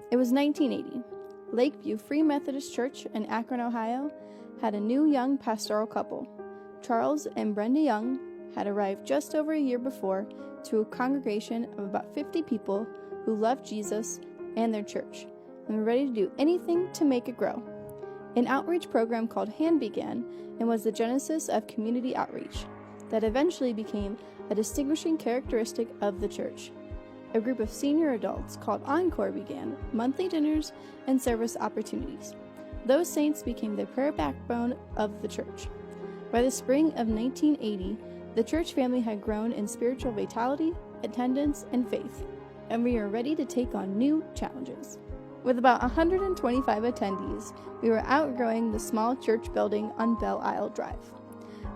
It was 1980. Lakeview Free Methodist Church in Akron, Ohio, had a new young pastoral couple. Charles and Brenda Young had arrived just over a year before to a congregation of about 50 people who loved Jesus and their church and were ready to do anything to make it grow. An outreach program called HAND began and was the genesis of community outreach that eventually became a distinguishing characteristic of the church. A group of senior adults called Encore began monthly dinners and service opportunities. Those saints became the prayer backbone of the church. By the spring of 1980, the church family had grown in spiritual vitality, attendance, and faith, and we were ready to take on new challenges. With about 125 attendees, we were outgrowing the small church building on Belle Isle Drive.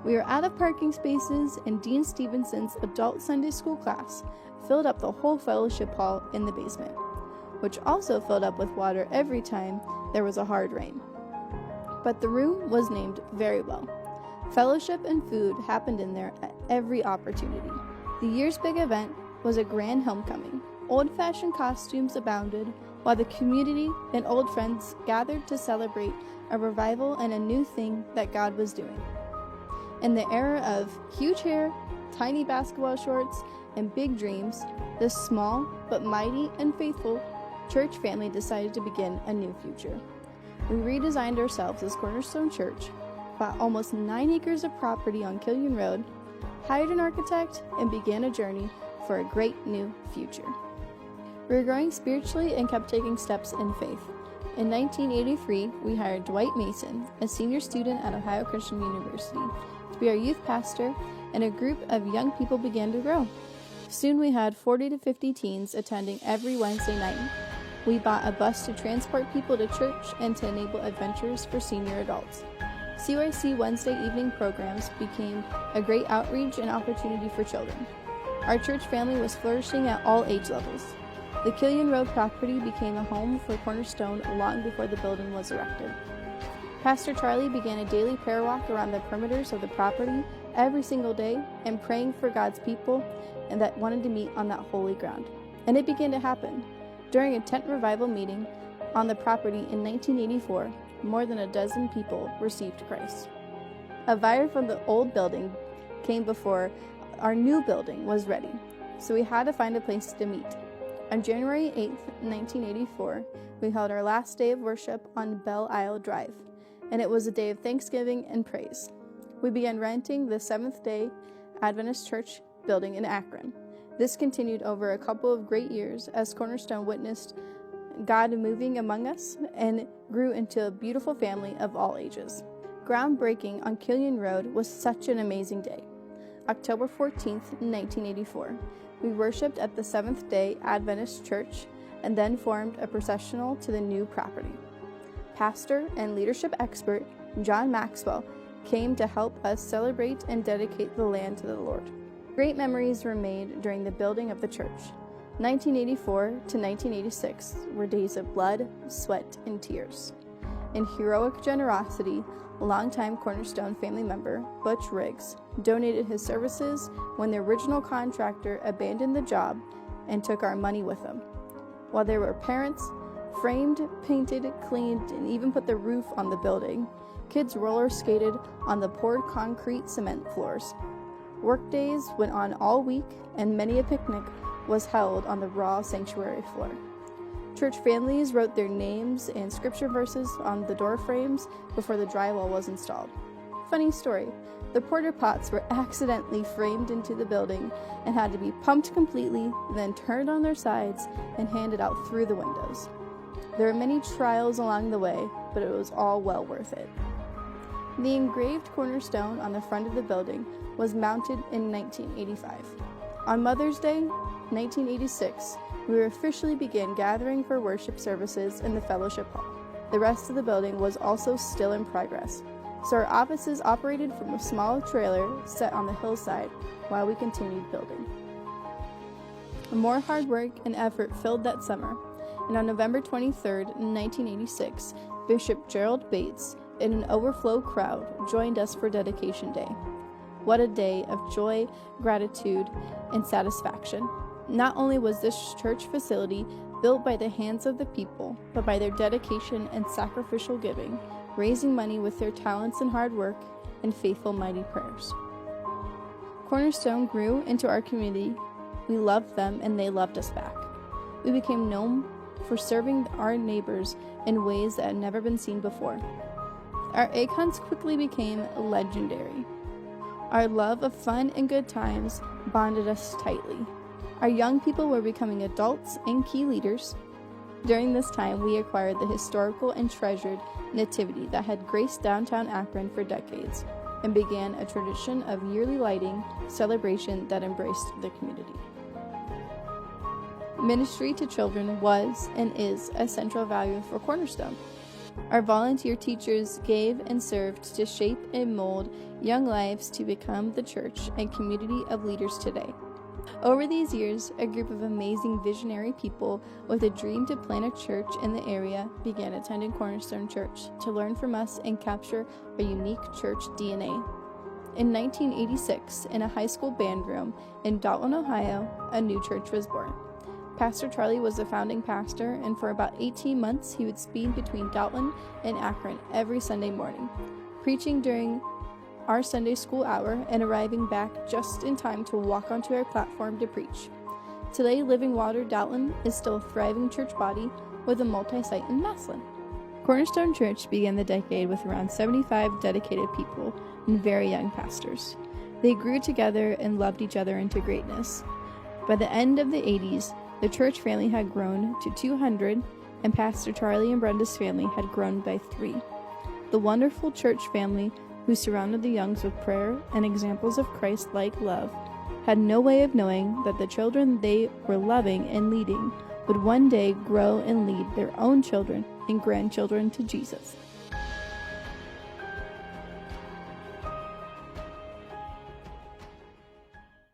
We were out of parking spaces, and Dean Stevenson's adult Sunday school class filled up the whole fellowship hall in the basement, which also filled up with water every time there was a hard rain. But the room was named very well. Fellowship and food happened in there at every opportunity. The year's big event was a grand homecoming. Old-fashioned costumes abounded, while the community and old friends gathered to celebrate a revival and a new thing that God was doing. In the era of huge hair, tiny basketball shorts, and big dreams, this small but mighty and faithful church family decided to begin a new future. We redesigned ourselves as Cornerstone Church, bought almost 9 acres of property on Killian Road, hired an architect, and began a journey for a great new future. We were growing spiritually and kept taking steps in faith. In 1983, we hired Dwight Mason, a senior student at Ohio Christian University, to be our youth pastor, and a group of young people began to grow. Soon we had 40 to 50 teens attending every Wednesday night. We bought a bus to transport people to church and to enable adventures for senior adults. CYC Wednesday evening programs became a great outreach and opportunity for children. Our church family was flourishing at all age levels. The Killian Road property became a home for Cornerstone long before the building was erected. Pastor Charlie began a daily prayer walk around the perimeters of the property every single day and praying for God's people and that wanted to meet on that holy ground. And it began to happen. During a tent revival meeting on the property in 1984, more than a dozen people received Christ. A fire from the old building came before our new building was ready, so we had to find a place to meet. On January 8, 1984, we held our last day of worship on Belle Isle Drive, and it was a day of thanksgiving and praise. We began renting the Seventh-day Adventist Church building in Akron. This continued over a couple of great years as Cornerstone witnessed God moving among us and grew into a beautiful family of all ages. Groundbreaking on Killian Road was such an amazing day. October 14th, 1984, we worshiped at the Seventh-day Adventist Church and then formed a processional to the new property. Pastor and leadership expert John Maxwell came to help us celebrate and dedicate the land to the Lord. Great memories were made during the building of the church. 1984 to 1986 were days of blood, sweat, and tears. In heroic generosity, longtime Cornerstone family member Butch Riggs donated his services when the original contractor abandoned the job and took our money with him. While there were parents, framed, painted, cleaned, and even put the roof on the building, kids roller skated on the poured concrete cement floors. Workdays went on all week, and many a picnic was held on the raw sanctuary floor. Church families wrote their names and scripture verses on the door frames before the drywall was installed. Funny story, the porta pots were accidentally framed into the building and had to be pumped completely, then turned on their sides and handed out through the windows. There were many trials along the way, but it was all well worth it. The engraved cornerstone on the front of the building was mounted in 1985. On Mother's Day, 1986, we officially began gathering for worship services in the fellowship hall. The rest of the building was also still in progress, so our offices operated from a small trailer set on the hillside while we continued building. More hard work and effort filled that summer, and on November 23, 1986, Bishop Gerald Bates and an overflow crowd joined us for Dedication Day. What a day of joy, gratitude, and satisfaction. Not only was this church facility built by the hands of the people, but by their dedication and sacrificial giving, raising money with their talents and hard work, and faithful, mighty prayers. Cornerstone grew into our community. We loved them, and they loved us back. We became known for serving our neighbors in ways that had never been seen before. Our egg hunts quickly became legendary. Our love of fun and good times bonded us tightly. Our young people were becoming adults and key leaders. During this time, we acquired the historical and treasured nativity that had graced downtown Akron for decades, and began a tradition of yearly lighting celebration that embraced the community. Ministry to children was and is a central value for Cornerstone. Our volunteer teachers gave and served to shape and mold young lives to become the church and community of leaders today. Over these years, a group of amazing visionary people with a dream to plant a church in the area began attending Cornerstone Church to learn from us and capture our unique church DNA. In 1986, in a high school band room in Dalton, Ohio, a new church was born. Pastor Charlie was the founding pastor, and for about 18 months, he would speed between Dalton and Akron every Sunday morning, preaching during our Sunday school hour and arriving back just in time to walk onto our platform to preach. Today, Living Water Dalton is still a thriving church body with a multi-site in Massillon. Cornerstone Church began the decade with around 75 dedicated people and very young pastors. They grew together and loved each other into greatness. By the end of the 80s, the church family had grown to 200, and Pastor Charlie and Brenda's family had grown by 3. The wonderful church family, who surrounded the youngs with prayer and examples of Christ-like love, had no way of knowing that the children they were loving and leading would one day grow and lead their own children and grandchildren to Jesus.